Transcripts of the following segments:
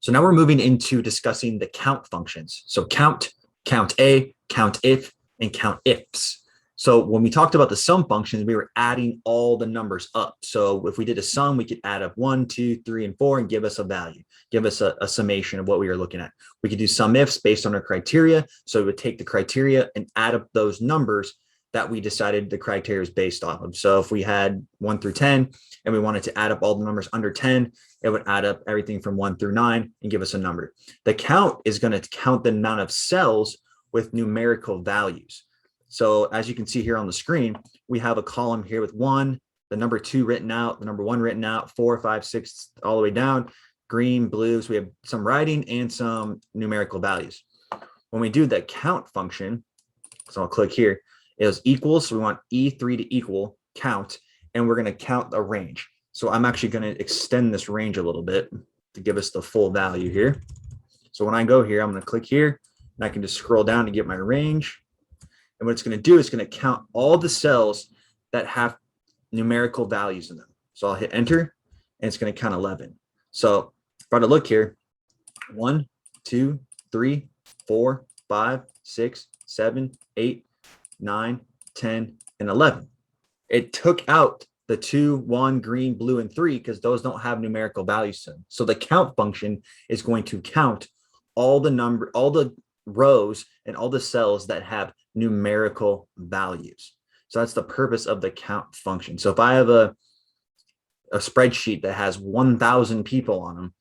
So now we're moving into discussing the count functions. So count, count A, count if, and count ifs. So when we talked about the sum functions, we were adding all the numbers up. So if we did a sum, we could add up 1, 2, 3, and 4 and give us a value, give us a summation of what we were looking at. We could do sum ifs based on our criteria. So we would take the criteria and add up those numbers that we decided the criteria is based off of. So if we had 1 through 10 and we wanted to add up all the numbers under 10, it would add up everything from 1 through 9 and give us a number. The count is going to count the amount of cells with numerical values. So as you can see here on the screen, we have a column here with 1, the number 2 written out, the number 1 written out, 4, 5, 6, all the way down, green, blue. So we have some writing and some numerical values. When we do the count function, so I'll click here, it was equals. So we want E3 to equal count, and we're going to count the range. So I'm actually going to extend this range a little bit to give us the full value here. So when I go here, I'm going to click here, and I can just scroll down to get my range. And what it's going to do is going to count all the cells that have numerical values in them. So I'll hit enter, and it's going to count 11. So if I were to look here, 1, 2, 3, 4, 5, 6, 7, 8, 9, 10, and 11. It took out the 2, 1, green, blue, and 3 because those don't have numerical values to them. So the count function is going to count all the rows and all the cells that have numerical values. So that's the purpose of the count function. So if I have a spreadsheet that has 1,000 people on them,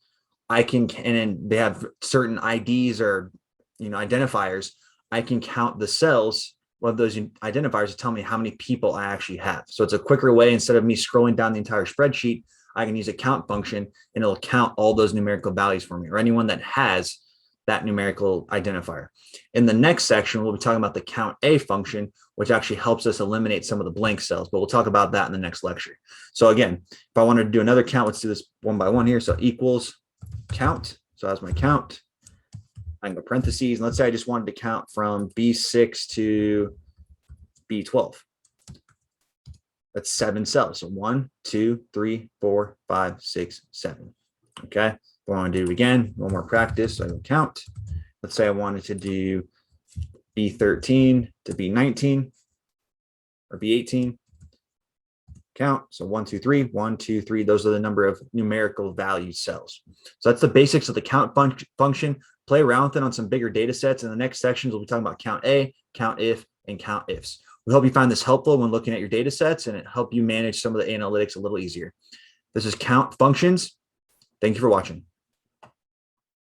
and they have certain IDs or identifiers, I can count the cells of those identifiers to tell me how many people I actually have. So it's a quicker way. Instead of me scrolling down the entire spreadsheet, I can use a count function and it'll count all those numerical values for me, or anyone that has that numerical identifier. In the next section, we'll be talking about the count A function, which actually helps us eliminate some of the blank cells, but we'll talk about that in the next lecture. So again, if I wanted to do another count, let's do this one by one here. So equals count. So that's my count. I can go parentheses. And let's say I just wanted to count from B6 to B12. That's 7 cells. So 1, 2, 3, 4, 5, 6, 7. Okay. If I want to do it again, one more practice, so I will count. Let's say I wanted to do B13 to B19 or B18. Count. So 1, 2, 3, 1, 2, 3. Those are the number of numerical value cells. So that's the basics of the count function. Play around with it on some bigger data sets. In the next sections, we'll be talking about count A, count if, and count ifs. We hope you find this helpful when looking at your data sets, and it help you manage some of the analytics a little easier. This is count functions. Thank you for watching.